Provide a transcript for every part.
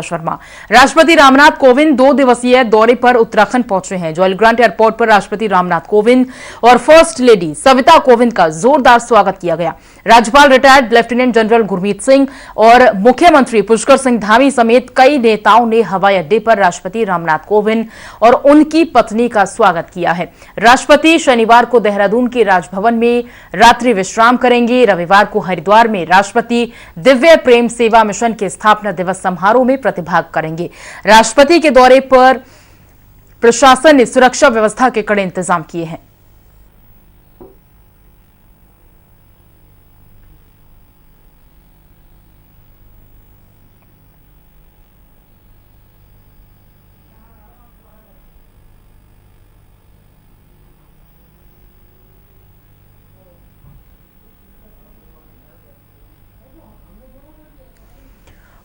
शर्मा। राष्ट्रपति रामनाथ कोविंद 2 दिवसीय दौरे पर उत्तराखंड पहुंचे हैं। जॉयल ग्रांट एयरपोर्ट पर राष्ट्रपति रामनाथ कोविंद और फर्स्ट लेडी सविता कोविंद का जोरदार स्वागत किया गया। राज्यपाल retired lieutenant general Gurmeet Singh और मुख्यमंत्री पुष्कर सिंह धामी समेत कई नेताओं ने हवाई अड्डे पर राष्ट्रपति रामनाथ कोविंद और उनकी पत्नी का स्वागत किया है। राष्ट्रपति शनिवार को देहरादून के राजभवन में रात्रि विश्राम करेंगे। रविवार को हरिद्वार में राष्ट्रपति दिव्य प्रेम सेवा मिशन के स्थापना दिवस समारोह में प्रतिभाग करेंगे। राष्ट्रपति के दौरे पर प्रशासन ने सुरक्षा व्यवस्था के कड़े इंतजाम किए हैं।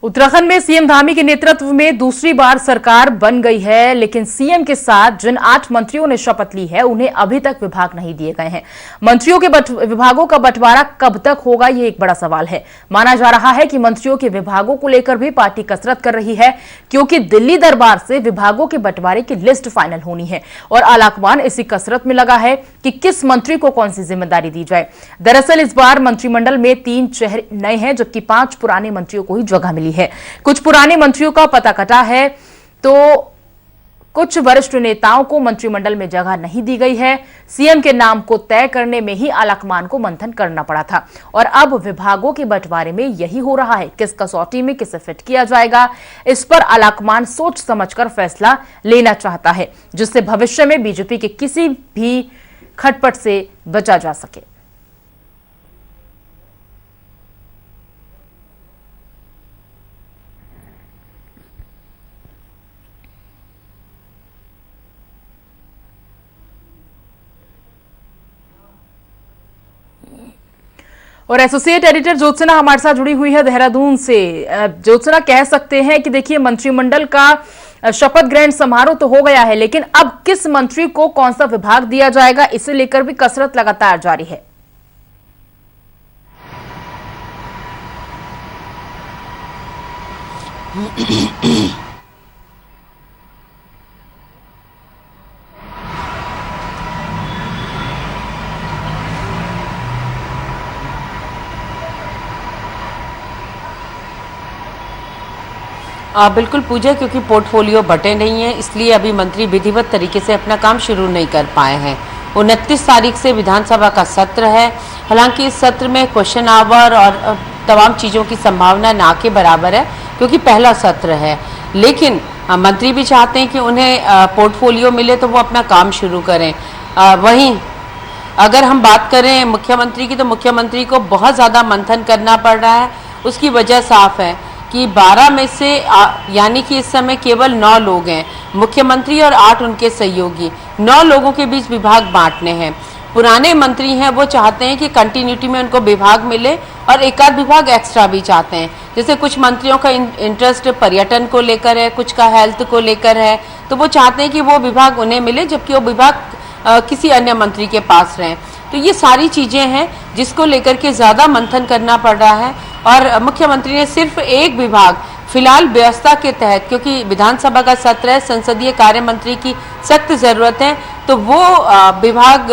उत्तराखंड में सीएम धामी के नेतृत्व में दूसरी बार सरकार बन गई है, लेकिन सीएम के साथ जिन 8 मंत्रियों ने शपथ ली है उन्हें अभी तक विभाग नहीं दिए गए हैं। मंत्रियों के विभागों का बंटवारा कब तक होगा, यह एक बड़ा सवाल है। माना जा रहा है कि मंत्रियों के विभागों को लेकर भी पार्टी कसरत कर रही है, क्योंकि दिल्ली दरबार से विभागों के बंटवारे की लिस्ट फाइनल होनी है और आलाकमान इसी कसरत में लगा है कि किस मंत्री को कौन सी जिम्मेदारी दी जाए। दरअसल इस बार मंत्रिमंडल में 3 चेहरे नए हैं, जबकि 5 पुराने मंत्रियों को ही जगह मिली है। कुछ पुराने मंत्रियों का पता कटा है तो कुछ वरिष्ठ नेताओं को मंत्रिमंडल में जगह नहीं दी गई है। सीएम के नाम को तय करने में ही आलाकमान को मंथन करना पड़ा था और अब विभागों के बंटवारे में यही हो रहा है। किस कसौटी में किसे फिट किया जाएगा, इस पर आलाकमान सोच समझकर फैसला लेना चाहता है, जिससे भविष्य में बीजेपी के किसी भी खटपट से बचा जा सके। और एसोसिएट एडिटर ज्योत्सना हमारे साथ जुड़ी हुई है देहरादून से। ज्योत्सना, कह सकते हैं कि देखिए मंत्रिमंडल का शपथ ग्रहण समारोह तो हो गया है, लेकिन अब किस मंत्री को कौन सा विभाग दिया जाएगा, इसे लेकर भी कसरत लगातार जारी है। बिल्कुल पूजा, क्योंकि पोर्टफोलियो बटे नहीं है, इसलिए अभी मंत्री विधिवत तरीके से अपना काम शुरू नहीं कर पाए हैं। 29 तारीख से विधानसभा का सत्र है। हालांकि इस सत्र में क्वेश्चन आवर और तमाम चीज़ों की संभावना ना के बराबर है, क्योंकि पहला सत्र है। लेकिन मंत्री भी चाहते हैं कि उन्हें पोर्टफोलियो मिले तो वो अपना काम शुरू करें। वहीं अगर हम बात करें मुख्यमंत्री की, तो मुख्यमंत्री को बहुत ज़्यादा मंथन करना पड़ रहा है। उसकी वजह साफ है कि 12 में से यानी कि इस समय केवल 9 लोग हैं, मुख्यमंत्री और 8 उनके सहयोगी। 9 लोगों के बीच विभाग बांटने हैं। पुराने मंत्री हैं, वो चाहते हैं कि कंटिन्यूटी में उनको विभाग मिले और एक आध विभाग एक्स्ट्रा भी चाहते हैं। जैसे कुछ मंत्रियों का इंटरेस्ट पर्यटन को लेकर है, कुछ का हेल्थ को लेकर है, तो वो चाहते हैं कि वो विभाग उन्हें मिले, जबकि वो विभाग किसी अन्य मंत्री के पास रहें। तो ये सारी चीज़ें हैं जिसको लेकर के ज़्यादा मंथन करना पड़ रहा है। और मुख्यमंत्री ने सिर्फ एक विभाग फिलहाल व्यवस्था के तहत, क्योंकि विधानसभा का सत्र है, संसदीय कार्य मंत्री की सख्त ज़रूरत है, तो वो विभाग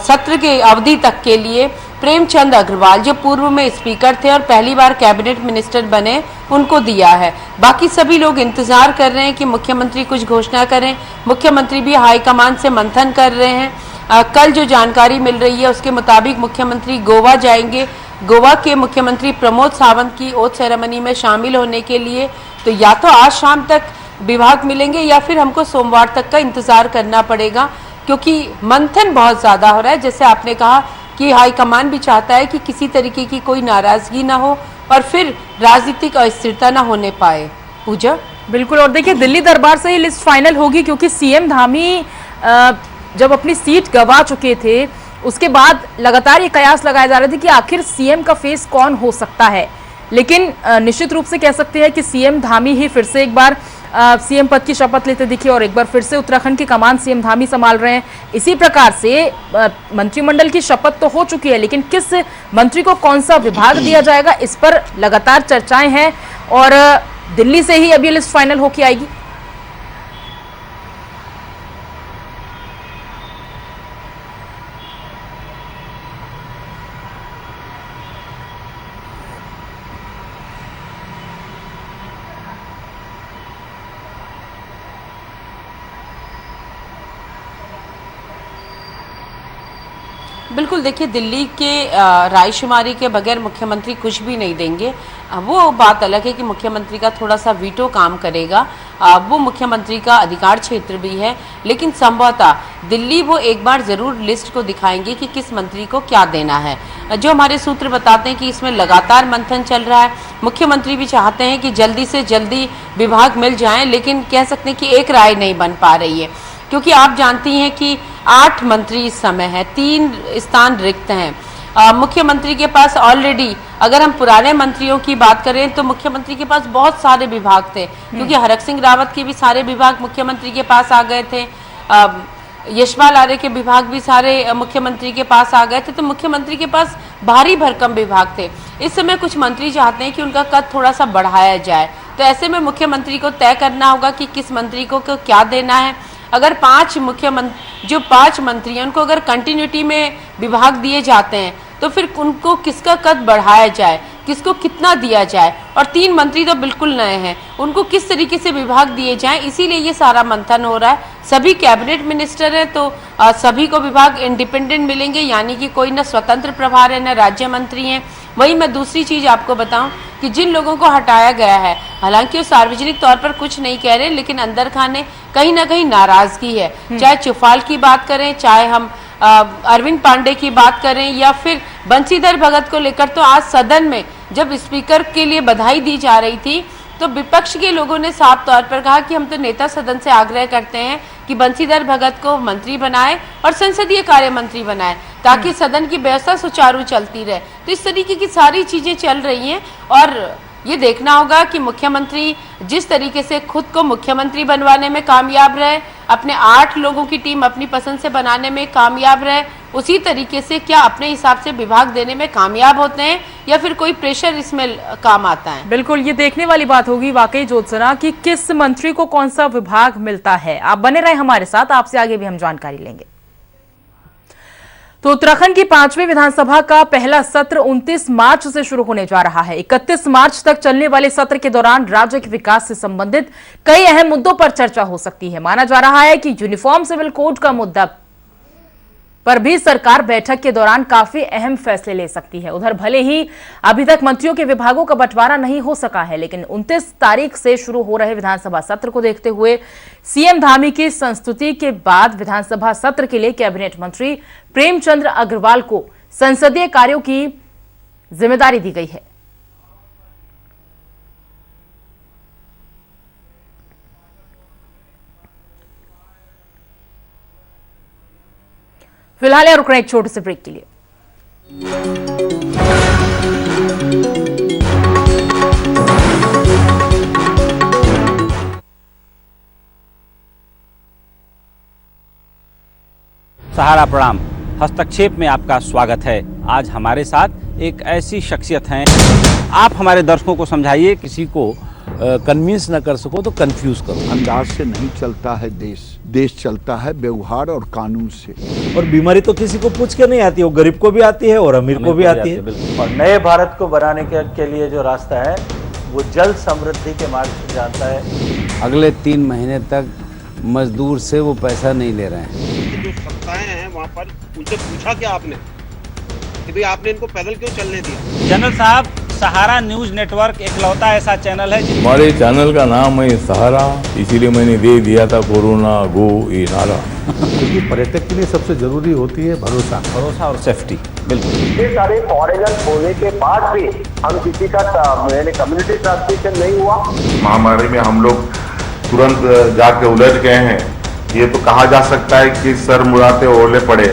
सत्र के अवधि तक के लिए प्रेमचंद अग्रवाल, जो पूर्व में स्पीकर थे और पहली बार कैबिनेट मिनिस्टर बने, उनको दिया है। बाकी सभी लोग इंतजार कर रहे हैं कि मुख्यमंत्री कुछ घोषणा करें। मुख्यमंत्री भी हाईकमान से मंथन कर रहे हैं। कल जो जानकारी मिल रही है उसके मुताबिक मुख्यमंत्री गोवा जाएंगे। गोवा के मुख्यमंत्री प्रमोद सावंत की ओथ सेरेमनी में शामिल होने के लिए, तो या तो आज शाम तक विभाग मिलेंगे या फिर हमको सोमवार तक का इंतजार करना पड़ेगा, क्योंकि मंथन बहुत ज़्यादा हो रहा है। जैसे आपने कहा कि हाईकमान भी चाहता है कि किसी तरीके की कोई नाराजगी ना हो और फिर राजनीतिक अस्थिरता ना होने पाए। पूजा, बिल्कुल। और देखिए दिल्ली दरबार से ही लिस्ट फाइनल होगी, क्योंकि सीएम धामी जब अपनी सीट गंवा चुके थे उसके बाद लगातार ये कयास लगाए जा रहे थे कि आखिर सीएम का फेस कौन हो सकता है। लेकिन निश्चित रूप से कह सकते हैं कि सीएम धामी ही फिर से एक बार सीएम पद की शपथ लेते दिखे और एक बार फिर से उत्तराखंड की कमान सीएम धामी संभाल रहे हैं। इसी प्रकार से मंत्रिमंडल की शपथ तो हो चुकी है, लेकिन किस मंत्री को कौन सा विभाग दिया जाएगा, इस पर लगातार चर्चाएं हैं और दिल्ली से ही अब ये लिस्ट फाइनल होके आएगी। बिल्कुल, देखिए दिल्ली के रायशुमारी के बगैर मुख्यमंत्री कुछ भी नहीं देंगे। वो बात अलग है कि मुख्यमंत्री का थोड़ा सा वीटो काम करेगा, वो मुख्यमंत्री का अधिकार क्षेत्र भी है, लेकिन संभवतः दिल्ली वो एक बार जरूर लिस्ट को दिखाएंगे कि किस मंत्री को क्या देना है। जो हमारे सूत्र बताते हैं कि इसमें लगातार मंथन चल रहा है। मुख्यमंत्री भी चाहते हैं कि जल्दी से जल्दी विभाग मिल जाएं, लेकिन कह सकते हैं कि एक राय नहीं बन पा रही है, क्योंकि आप जानती हैं कि 8 मंत्री इस समय है, 3 स्थान रिक्त हैं। मुख्यमंत्री के पास ऑलरेडी, अगर हम पुराने मंत्रियों की बात करें तो मुख्यमंत्री के पास बहुत सारे विभाग थे, क्योंकि हरक सिंह रावत के भी सारे विभाग मुख्यमंत्री के पास आ गए थे। यशपाल आर्य के विभाग भी सारे मुख्यमंत्री के पास आ गए थे, तो मुख्यमंत्री के पास भारी भरकम विभाग थे। इस समय कुछ मंत्री चाहते हैं कि उनका कद थोड़ा सा बढ़ाया जाए, तो ऐसे में मुख्यमंत्री को तय करना होगा कि किस मंत्री को क्या देना है। अगर 5 मंत्री हैं उनको अगर कंटिन्यूटी में विभाग दिए जाते हैं, तो फिर उनको किसका कद बढ़ाया जाए, किसको कितना दिया जाए, और 3 मंत्री तो बिल्कुल नए हैं, उनको किस तरीके से विभाग दिए जाएं, इसीलिए ये सारा मंथन हो रहा है। सभी कैबिनेट मिनिस्टर हैं, तो सभी को विभाग इंडिपेंडेंट मिलेंगे, यानी कि कोई न स्वतंत्र प्रभार है न राज्य मंत्री हैं। वही मैं दूसरी चीज आपको बताऊं कि जिन लोगों को हटाया गया है, हालांकि वो सार्वजनिक तौर पर कुछ नहीं कह रहे, लेकिन अंदर खाने कहीं ना कहीं नाराजगी है। चाहे चुफाल की बात करें, चाहे हम अरविंद पांडे की बात करें, या फिर बंशीधर भगत को लेकर, तो आज सदन में जब स्पीकर के लिए बधाई दी जा रही थी, तो विपक्ष के लोगों ने साफ तौर पर कहा कि हम तो नेता सदन से आग्रह करते हैं कि बंशीधर भगत को मंत्री बनाए और संसदीय कार्य मंत्री बनाए, ताकि सदन की व्यवस्था सुचारू चलती रहे। तो इस तरीके की सारी चीजें चल रही हैं, और ये देखना होगा कि मुख्यमंत्री जिस तरीके से खुद को मुख्यमंत्री बनवाने में कामयाब रहे, अपने 8 लोगों की टीम अपनी पसंद से बनाने में कामयाब रहे, उसी तरीके से क्या अपने हिसाब से विभाग देने में कामयाब होते हैं, या फिर कोई प्रेशर इसमें काम आता है। बिल्कुल, ये देखने वाली बात होगी वाकई ज्योत्सना कि किस मंत्री को कौन सा विभाग मिलता है। आप बने रहे हमारे साथ, आपसे आगे भी हम जानकारी लेंगे। तो उत्तराखंड की 5वीं विधानसभा का पहला सत्र 29 मार्च से शुरू होने जा रहा है। 31 मार्च तक चलने वाले सत्र के दौरान राज्य के विकास से संबंधित कई अहम मुद्दों पर चर्चा हो सकती है। माना जा रहा है कि यूनिफॉर्म सिविल कोड का मुद्दा पर भी सरकार बैठक के दौरान काफी अहम फैसले ले सकती है। उधर भले ही अभी तक मंत्रियों के विभागों का बंटवारा नहीं हो सका है, लेकिन 29 तारीख से शुरू हो रहे विधानसभा सत्र को देखते हुए सीएम धामी की संस्तुति के बाद विधानसभा सत्र के लिए कैबिनेट मंत्री प्रेमचंद्र अग्रवाल को संसदीय कार्यों की जिम्मेदारी दी गई है। फिलहाल रुक रहे एक छोटे से ब्रेक के लिए। सहारा प्रणाम, हस्तक्षेप में आपका स्वागत है। आज हमारे साथ एक ऐसी शख्सियत हैं, आप हमारे दर्शकों को समझाइए। किसी को कन्विंस न कर सको तो कंफ्यूज करो। अंदाज से नहीं चलता है देश, देश चलता है व्यवहार और कानून से। और बीमारी तो किसी को पूछ के नहीं आती, वो गरीब को भी आती है और अमीर को भी आती है। और नए भारत को बनाने के लिए जो रास्ता है वो जल समृद्धि के मार्ग से जाता है। अगले 3 महीने तक मजदूर से वो पैसा नहीं ले रहे हैं। जो सत्ताएं हैं वहाँ पर उनसे पूछा क्या आपने कि भाई आपने इनको पैदल क्यों चलने दिया? जनरल साहब, सहारा न्यूज नेटवर्क एकलौता ऐसा चैनल है हमारे चैनल का नाम है सहारा, इसीलिए मैंने दे दिया था कोरोना गो ये नारा। क्योंकि पर्यटक के लिए सबसे जरूरी होती है भरोसा और सेफ्टी। बिल्कुल, ये सारे फॉरेनर होने के बाद भी हम किसी का कम्युनिटी ट्रांसमिशन नहीं हुआ। महामारी में हम लोग तुरंत जाके उलझ गए हैं, ये तो कहा जा सकता है कि सर मुड़ाते ओले पड़े।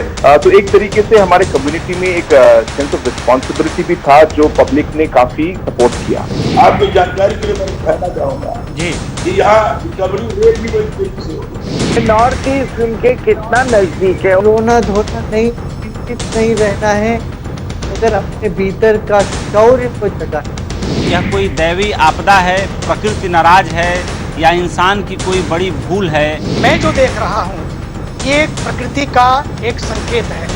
तो एक तरीके से हमारे कम्युनिटी में एक सेंस ऑफ रिस्पॉन्सिबिलिटी भी था, जो पब्लिक ने काफी सपोर्ट किया। आपको जानकारी के लिए मैं कहना चाहूँगा जी कि यहाँ रिकवरी रेट भी बड़ी तेजी से होती है। नॉर्थ ईस्ट उनके कितना नजदीक है। कोरोना धोना नहीं रहना है, अगर अपने भीतर का शौर्य को जगा यह कोई दैवी आपदा है, प्रकृति नाराज है या इंसान की कोई बड़ी भूल है? मैं जो देख रहा हूँ ये प्रकृति का एक संकेत है।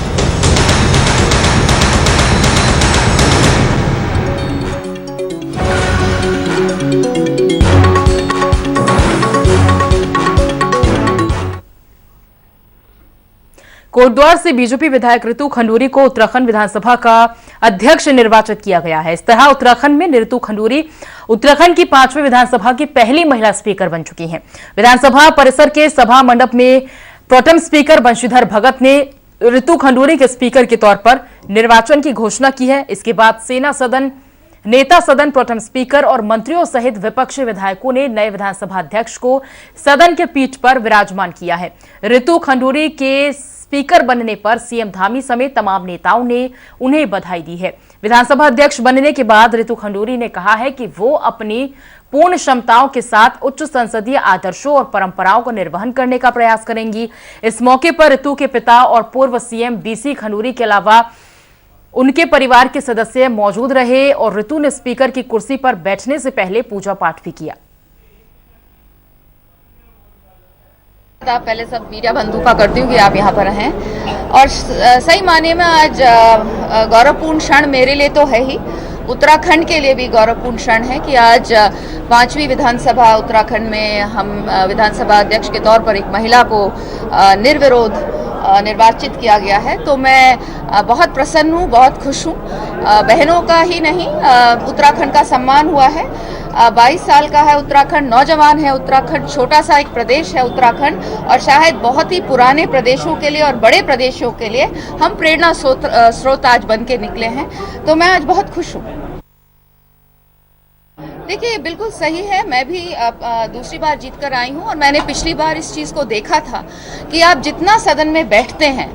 कोटद्वार से बीजेपी विधायक ऋतु खंडूरी को उत्तराखंड विधानसभा का अध्यक्ष निर्वाचित किया गया है। इस तरह उत्तराखंड में ऋतु खंडूरी उत्तराखंड की 5वीं विधानसभा की पहली महिला स्पीकर बन चुकी हैं। विधानसभा परिसर के सभा मंडप में प्रोटेम स्पीकर बंशीधर भगत ने ऋतु खंडूरी के स्पीकर के तौर पर निर्वाचन की घोषणा की है। इसके बाद नेता सदन प्रोटेम स्पीकर और मंत्रियों सहित विपक्षी विधायकों ने नए विधानसभा अध्यक्ष को सदन के पीठ पर विराजमान किया है। ऋतु खंडूरी के स्पीकर बनने पर सीएम धामी समेत तमाम नेताओं ने उन्हें बधाई दी है। विधानसभा अध्यक्ष बनने के बाद ऋतु खंडूरी ने कहा है कि वो अपनी पूर्ण क्षमताओं के साथ उच्च संसदीय आदर्शों और परंपराओं का निर्वहन करने का प्रयास करेंगी। इस मौके पर ऋतु के पिता और पूर्व सीएम बीसी खंडूरी के अलावा उनके परिवार के सदस्य मौजूद रहे और ऋतु ने स्पीकर की कुर्सी पर बैठने से पहले पूजा पाठ भी किया। पहले सब मीडिया बंधु का करती हूँ कि आप यहाँ पर हैं और सही माने में आज गौरवपूर्ण क्षण मेरे लिए तो है ही, उत्तराखंड के लिए भी गौरवपूर्ण क्षण है कि आज 5वीं विधानसभा उत्तराखंड में हम विधानसभा अध्यक्ष के तौर पर एक महिला को निर्विरोध निर्वाचित किया गया है। तो मैं बहुत प्रसन्न हूँ, बहुत खुश हूँ। बहनों का ही नहीं उत्तराखंड का सम्मान हुआ है। 22 साल का है उत्तराखंड, नौजवान है उत्तराखंड, छोटा सा एक प्रदेश है उत्तराखंड और शायद बहुत ही पुराने प्रदेशों के लिए और बड़े प्रदेशों के लिए हम प्रेरणा स्रोत आज बन के निकले हैं। तो मैं आज बहुत खुश हूँ। देखिए बिल्कुल सही है, मैं भी दूसरी बार जीतकर आई हूँ और मैंने पिछली बार इस चीज़ को देखा था कि आप जितना सदन में बैठते हैं,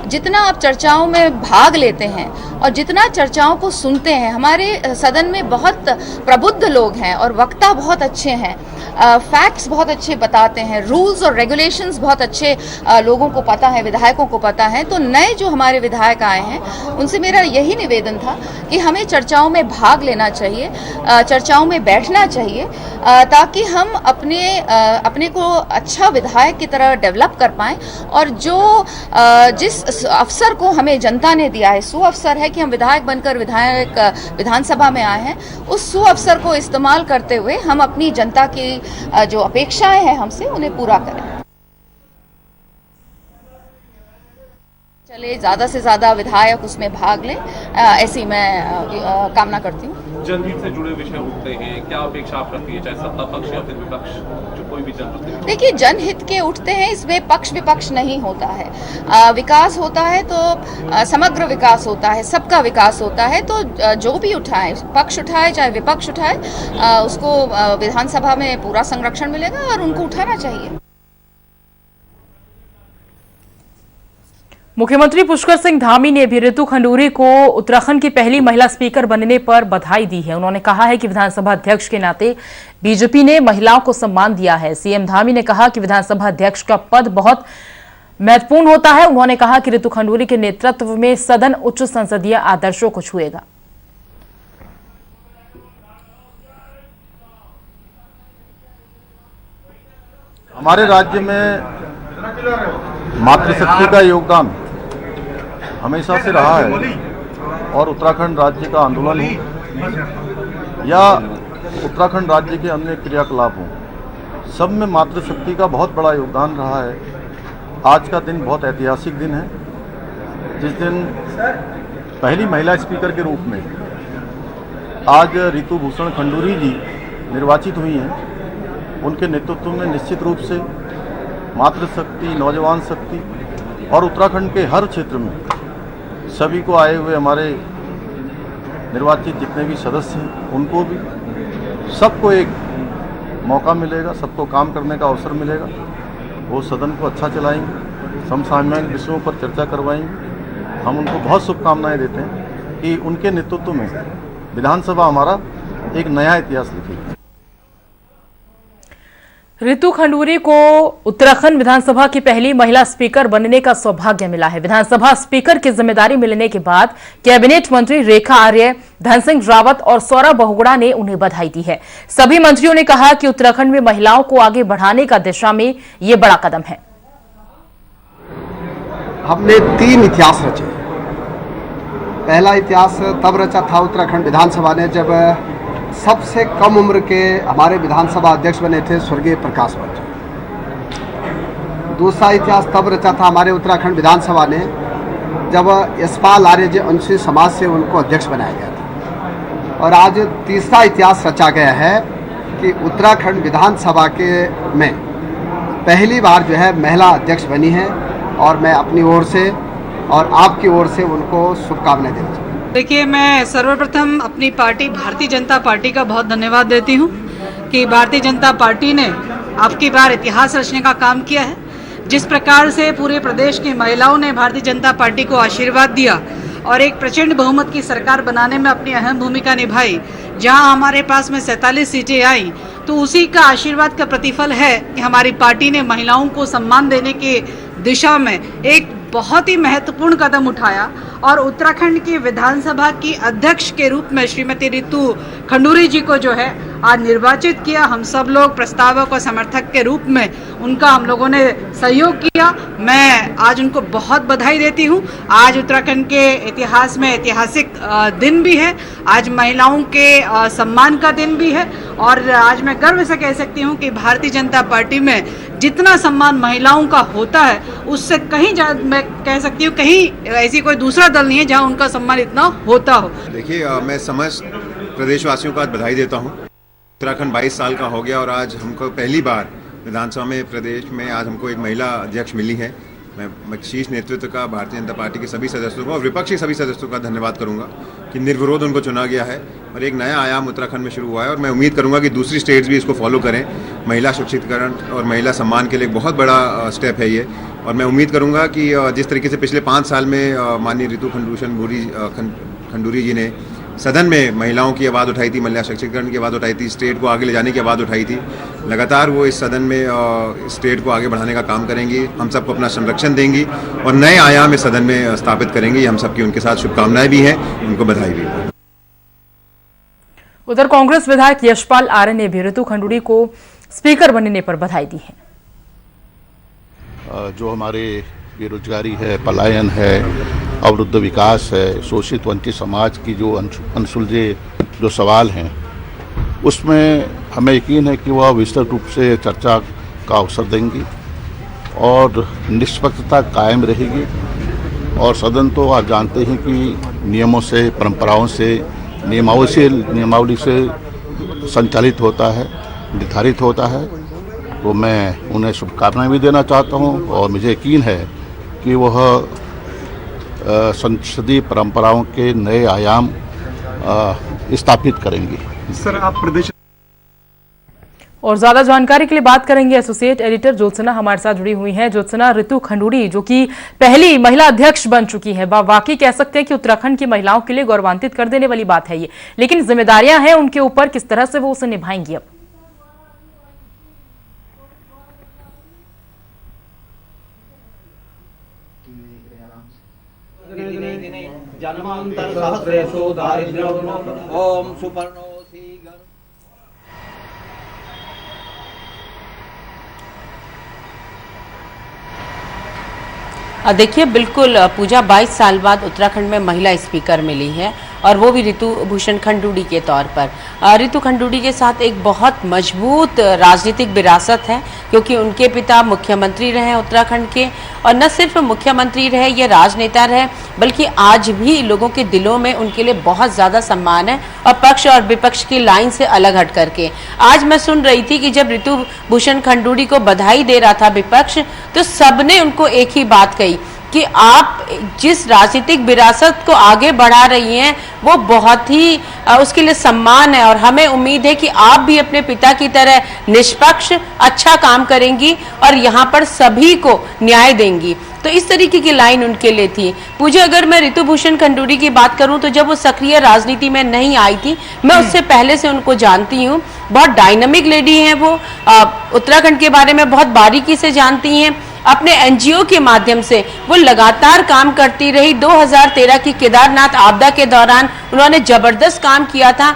जितना आप चर्चाओं में भाग लेते हैं और जितना चर्चाओं को सुनते हैं, हमारे सदन में बहुत प्रबुद्ध लोग हैं और वक्ता बहुत अच्छे हैं, फैक्ट्स बहुत अच्छे बताते हैं, रूल्स और रेगुलेशंस बहुत अच्छे लोगों को पता है, विधायकों को पता है। तो नए जो हमारे विधायक आए हैं उनसे मेरा यही निवेदन था कि हमें चर्चाओं में भाग लेना चाहिए, चर्चाओं में बैठना चाहिए ताकि हम अपने को अच्छा विधायक की तरह डेवलप कर पाएं और जो जिस अवसर को हमें जनता ने दिया है, सुअवसर है कि हम विधायक बनकर विधानसभा में आए हैं, उस सुअवसर को इस्तेमाल करते हुए हम अपनी जनता की जो अपेक्षाएं हैं हमसे उन्हें पूरा करें। चले ज्यादा से ज्यादा विधायक उसमें भाग लें, ऐसी मैं कामना करती हूँ। जनहित से जुड़े विषय उठते हैं, क्या अपेक्षा आप रखती है, चाहे सत्ता पक्ष या फिर विपक्ष, जो कोई भी जनप्रतिनिधि? देखिए जनहित के उठते हैं, इसमें पक्ष विपक्ष नहीं होता है। विकास होता है तो समग्र विकास होता है, सबका विकास होता है। तो जो भी उठाए, पक्ष उठाए चाहे विपक्ष उठाए, उसको विधानसभा में पूरा संरक्षण मिलेगा और उनको उठाना चाहिए। मुख्यमंत्री पुष्कर सिंह धामी ने भी ऋतु खंडूरी को उत्तराखंड की पहली महिला स्पीकर बनने पर बधाई दी है। उन्होंने कहा है कि विधानसभा अध्यक्ष के नाते बीजेपी ने महिलाओं को सम्मान दिया है। सीएम धामी ने कहा कि विधानसभा अध्यक्ष का पद बहुत महत्वपूर्ण होता है। उन्होंने कहा कि ऋतु खंडूरी के नेतृत्व में सदन उच्च संसदीय आदर्शों को छुएगा। हमारे राज्य में मातृशक्ति का योगदान हमेशा से रहा है और उत्तराखंड राज्य का आंदोलन हो या उत्तराखंड राज्य के अन्य क्रियाकलाप हों, सब में मातृशक्ति का बहुत बड़ा योगदान रहा है। आज का दिन बहुत ऐतिहासिक दिन है, जिस दिन पहली महिला स्पीकर के रूप में आज ऋतु भूषण खंडूरी जी निर्वाचित हुई हैं। उनके नेतृत्व में निश्चित रूप से मातृशक्ति, नौजवान शक्ति और उत्तराखंड के हर क्षेत्र में सभी को आए हुए हमारे निर्वाचित जितने भी सदस्य हैं उनको भी सबको एक मौका मिलेगा, सबको काम करने का अवसर मिलेगा। वो सदन को अच्छा चलाएंगे, समसामयिक विषयों पर चर्चा करवाएंगे। हम उनको बहुत शुभकामनाएं देते हैं कि उनके नेतृत्व में विधानसभा हमारा एक नया इतिहास लिखेगी। रितु खंडूरी को उत्तराखंड विधानसभा की पहली महिला स्पीकर बनने का सौभाग्य मिला है। विधानसभा स्पीकर की जिम्मेदारी मिलने के बाद कैबिनेट मंत्री रेखा आर्य, धन सिंह रावत और सौरभ बहुगुणा ने उन्हें बधाई दी है। सभी मंत्रियों ने कहा कि उत्तराखंड में महिलाओं को आगे बढ़ाने का दिशा में ये बड़ा कदम है। हमने 3 इतिहास रचे। पहला इतिहास तब रचा था उत्तराखंड विधानसभा ने जब सबसे कम उम्र के हमारे विधानसभा अध्यक्ष बने थे स्वर्गीय प्रकाश पंत। दूसरा इतिहास तब रचा था हमारे उत्तराखंड विधानसभा ने जब यशपाल आर्य जी अनुसूचित समाज से उनको अध्यक्ष बनाया गया था। और आज तीसरा इतिहास रचा गया है कि उत्तराखंड विधानसभा के में पहली बार जो है महिला अध्यक्ष बनी है और मैं अपनी ओर से और आपकी ओर से उनको शुभकामनाएं देना चाहूँगा। देखिए, मैं सर्वप्रथम अपनी पार्टी भारतीय जनता पार्टी का बहुत धन्यवाद देती हूँ कि भारतीय जनता पार्टी ने आपकी बार इतिहास रचने का काम किया है। जिस प्रकार से पूरे प्रदेश की महिलाओं ने भारतीय जनता पार्टी को आशीर्वाद दिया और एक प्रचंड बहुमत की सरकार बनाने में अपनी अहम भूमिका निभाई, जहां हमारे पास में 47 सीटें आई, तो उसी का आशीर्वाद का प्रतिफल है कि हमारी पार्टी ने महिलाओं को सम्मान देने की दिशा में एक बहुत ही महत्वपूर्ण कदम उठाया और उत्तराखंड की विधानसभा की अध्यक्ष के रूप में श्रीमती रितु खंडूरी जी को जो है आज निर्वाचित किया। हम सब लोग प्रस्तावक और समर्थक के रूप में उनका हम लोगों ने सहयोग किया। मैं आज उनको बहुत बधाई देती हूँ। आज उत्तराखंड के इतिहास में ऐतिहासिक दिन भी है, आज महिलाओं के सम्मान का दिन भी है और आज मैं गर्व से कह सकती हूँ कि भारतीय जनता पार्टी में जितना सम्मान महिलाओं का होता है उससे कहीं ज्यादा, मैं कह सकती हूँ कहीं ऐसी कोई दूसरा दल नहीं है जहाँ उनका सम्मान इतना होता हो। देखिए, मैं समस्त प्रदेशवासियों को आज बधाई देता हूँ। उत्तराखंड 22 साल का हो गया और आज हमको पहली बार विधानसभा में प्रदेश में आज हमको एक महिला अध्यक्ष मिली है। मैं शीर्ष नेतृत्व का भारतीय जनता पार्टी के सभी सदस्यों को और विपक्षी सभी सदस्यों का धन्यवाद करूंगा कि निर्विरोध उनको चुना गया है और एक नया आयाम उत्तराखंड में शुरू हुआ है और मैं उम्मीद करूंगा कि दूसरी स्टेट्स भी इसको फॉलो करें। महिला सशक्तिकरण और महिला सम्मान के लिए बहुत बड़ा स्टेप है ये और मैं उम्मीद करूंगा कि जिस तरीके से पिछले 5 साल में माननीय रितु खंडूरी जी ने सदन में महिलाओं की आवाज़ उठाई थी, महिला सशक्तिकरण की आवाज़ उठाई थी, स्टेट को आगे ले जाने की आवाज़ उठाई थी, लगातार वो इस सदन में स्टेट को आगे बढ़ाने का काम करेंगी। हम सबको अपना संरक्षण देंगी और नए आयाम इस सदन में स्थापित करेंगी। हम सबकी उनके साथ शुभकामनाएं भी हैं, उनको बधाई भी है। उधर कांग्रेस विधायक यशपाल आर्य ने भी रितु खंडूरी को स्पीकर बनने पर बधाई दी है। जो हमारे बेरोजगारी है, पलायन है, अवरुद्ध विकास है, शोषित वंचित समाज की जो अनसुलझे जो सवाल हैं, उसमें हमें यकीन है कि वह विस्तृत रूप से चर्चा का अवसर देंगी और निष्पक्षता कायम रहेगी। और सदन तो आप जानते हैं कि नियमों से, परंपराओं से, नियमावली से संचालित होता है, निर्धारित होता है। तो मैं उन्हें शुभकामनाएं भी देना चाहता हूं और मुझे यकीन है कि वह संसदीय परंपराओं के नए आयाम स्थापित करेंगी। सर, आप प्रदेश और ज्यादा जानकारी के लिए बात करेंगे एसोसिएट एडिटर ज्योत्सना हमारे साथ जुड़ी हुई हैं। ज्योत्सना, रितु खंडूरी जो कि पहली महिला अध्यक्ष बन चुकी है, वाकई कह सकते हैं कि उत्तराखंड की महिलाओं के लिए गौरवान्वित कर देने वाली बात है ये, लेकिन जिम्मेदारियां हैं उनके ऊपर, किस तरह से वो उसे निभाएंगी? अब देखिए, बिल्कुल पूजा 22 साल बाद उत्तराखंड में महिला स्पीकर मिली है और वो भी रितु भूषण खंडूरी के तौर पर। रितु खंडूरी के साथ एक बहुत मजबूत राजनीतिक विरासत है क्योंकि उनके पिता मुख्यमंत्री रहे उत्तराखंड के और न सिर्फ मुख्यमंत्री रहे, ये राजनेता रहे, बल्कि आज भी लोगों के दिलों में उनके लिए बहुत ज़्यादा सम्मान है और पक्ष और विपक्ष की लाइन से अलग हट करके। आज मैं सुन रही थी कि जब रितु भूषण खंडूरी को बधाई दे रहा था विपक्ष, तो सबने उनको एक ही बात कही कि आप जिस राजनीतिक विरासत को आगे बढ़ा रही हैं वो बहुत ही उसके लिए सम्मान है और हमें उम्मीद है कि आप भी अपने पिता की तरह निष्पक्ष अच्छा काम करेंगी और यहाँ पर सभी को न्याय देंगी। तो इस तरीके की लाइन उनके लिए थी। पूजा, अगर मैं रितु भूषण खंडूरी की बात करूं तो जब वो सक्रिय राजनीति में नहीं आई थी, मैं उससे पहले से उनको जानती हूं बहुत डायनामिक लेडी हैं वो, उत्तराखंड के बारे में बहुत बारीकी से जानती हैं। अपने एनजीओ के माध्यम से वो लगातार काम करती रही। 2013 की केदारनाथ आपदा के दौरान उन्होंने जबरदस्त काम किया था।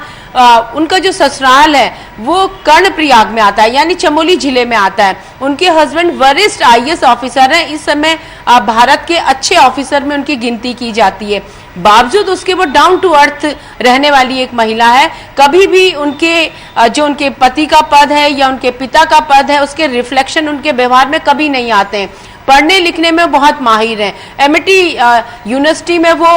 उनका जो ससुराल है वो कर्णप्रयाग में आता है, यानी चमोली जिले में आता है। उनके हस्बैंड वरिष्ठ आईएएस ऑफिसर हैं। इस समय भारत के अच्छे ऑफिसर में उनकी गिनती की जाती है। बावजूद उसके वो डाउन टू अर्थ रहने वाली एक महिला है। कभी भी उनके जो उनके पति का पद है या उनके पिता का पद है, उसके रिफ्लेक्शन उनके व्यवहार में कभी नहीं आते हैं। पढ़ने लिखने में बहुत माहिर हैं। एमिटी यूनिवर्सिटी में वो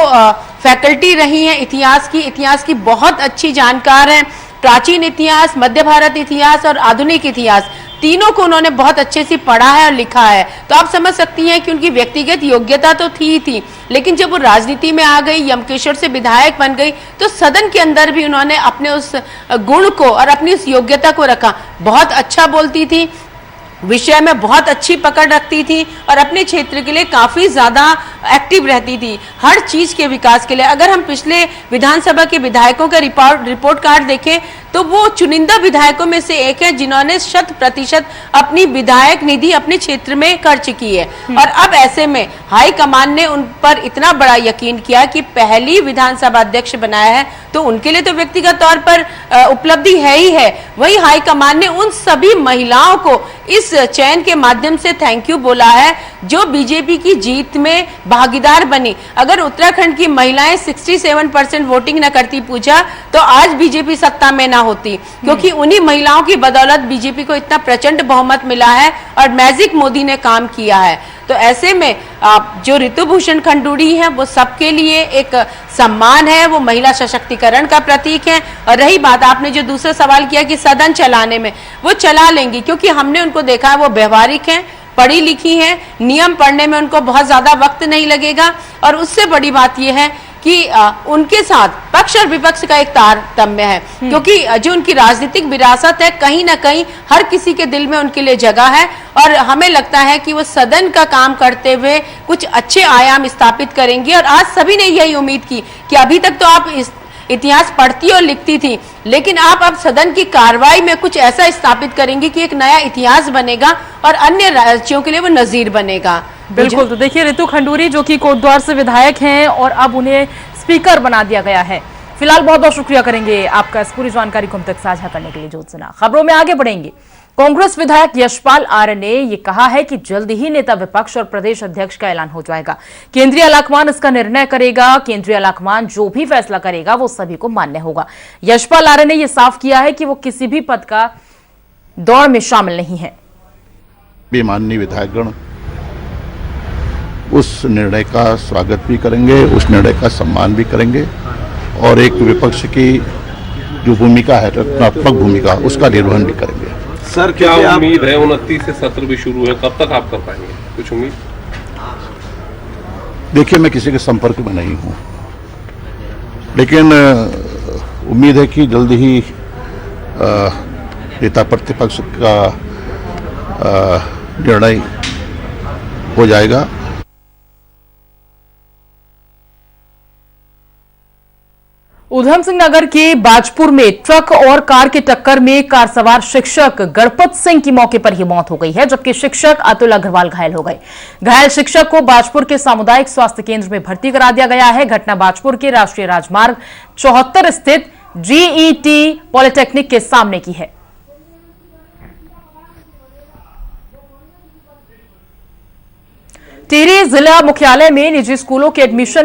फैकल्टी रही हैं। इतिहास की बहुत अच्छी जानकार हैं। प्राचीन इतिहास, मध्य भारत इतिहास और आधुनिक इतिहास तीनों को उन्होंने बहुत अच्छे से पढ़ा है और लिखा है। तो आप समझ सकती हैं कि उनकी व्यक्तिगत योग्यता तो थी, लेकिन जब वो राजनीति में आ गई, यमकेश्वर से विधायक बन गई, तो सदन के अंदर भी उन्होंने अपने उस गुण को और अपनी उस योग्यता को रखा। बहुत अच्छा बोलती थी, विषय में बहुत अच्छी पकड़ रखती थी और अपने क्षेत्र के लिए काफी ज्यादा एक्टिव रहती थी, हर चीज के विकास के लिए। अगर हम पिछले विधानसभा के विधायकों का रिपोर्ट कार्ड देखें तो वो चुनिंदा विधायकों में से एक है जिन्होंने 100% अपनी विधायक निधि अपने क्षेत्र में खर्च की है। और अब ऐसे में हाई कमान ने उन पर इतना बड़ा यकीन किया कि पहली विधानसभा अध्यक्ष बनाया है, तो उनके लिए तो व्यक्तिगत तौर पर उपलब्धि है ही है। वही हाई कमान ने उन सभी महिलाओं को इस चयन के माध्यम से थैंक यू बोला है जो बीजेपी की जीत में भागीदार बनी। अगर उत्तराखंड की महिलाएं 67% वोटिंग न करती पूछा तो आज बीजेपी सत्ता में ना होती, क्योंकि उन्हीं महिलाओं की बदौलत बीजेपी को इतना प्रचंड बहुमत मिला है और मैजिक मोदी ने काम किया है। तो ऐसे में जो ऋतुभूषण खंडूड़ी है वो सबके लिए एक सम्मान है, वो महिला सशक्तिकरण का प्रतीक है। और रही बात आपने जो दूसरा सवाल किया कि सदन चलाने में, वो चला लेंगी क्योंकि हमने उनको देखा है वो व्यवहारिक हैं, पढ़ी लिखी हैं, नियम पढ़ने में उनको बहुत ज्यादा वक्त नहीं लगेगा। और उससे बड़ी बात यह है कि उनके साथ पक्ष और विपक्ष का एक तारतम्य है, क्योंकि जो उनकी राजनीतिक विरासत है कहीं ना कहीं हर किसी के दिल में उनके लिए जगह है। और हमें लगता है कि वो सदन का काम करते हुए कुछ अच्छे आयाम स्थापित करेंगे। और आज सभी ने यही उम्मीद की कि अभी तक तो आप इतिहास पढ़ती और लिखती थी, लेकिन आप अब सदन की कार्रवाई में कुछ ऐसा स्थापित करेंगे कि एक नया इतिहास बनेगा और अन्य राज्यों के लिए वो नजीर बनेगा। बिल्कुल। तो देखिए, रितु खंडूरी जो कि कोटद्वार से विधायक हैं और अब उन्हें स्पीकर बना दिया गया है। फिलहाल बहुत बहुत शुक्रिया करेंगे आपका इस पूरी जानकारी को हम तक साझा करने के लिए। ज्योत्सना, खबरों में आगे बढ़ेंगे। कांग्रेस विधायक यशपाल आर्य ने यह कहा है कि जल्द ही नेता विपक्ष और प्रदेश अध्यक्ष का ऐलान हो जाएगा। केंद्रीय आलाकमान इसका निर्णय करेगा। केंद्रीय आलाकमान जो भी फैसला करेगा वो सभी को मान्य होगा। यशपाल आर्य ने यह साफ किया है कि वो किसी भी पद का दौड़ में शामिल नहीं है। माननीय विधायकगण उस निर्णय का स्वागत भी करेंगे, उस निर्णय का सम्मान भी करेंगे और एक विपक्ष की जो भूमिका है, रचनात्मक भूमिका, उसका निर्वहन भी करेंगे। सर, क्या उम्मीद है? 29 से सत्र भी शुरू है, कब तक आप कर पाएंगे? कुछ उम्मीद? देखिए, मैं किसी के संपर्क में नहीं हूं, लेकिन उम्मीद है कि जल्द ही नेता प्रतिपक्ष का निर्णय हो जाएगा। उधम सिंह नगर के बाजपुर में ट्रक और कार की टक्कर में कार सवार शिक्षक गणपत सिंह की मौके पर ही मौत हो गई है, जबकि शिक्षक अतुल अग्रवाल घायल हो गए। घायल शिक्षक को बाजपुर के सामुदायिक स्वास्थ्य केंद्र में भर्ती करा दिया गया है। घटना बाजपुर के राष्ट्रीय राजमार्ग 74 स्थित जीईटी पॉलिटेक्निक के सामने की है। टिहरी जिला मुख्यालय में निजी स्कूलों के एडमिशन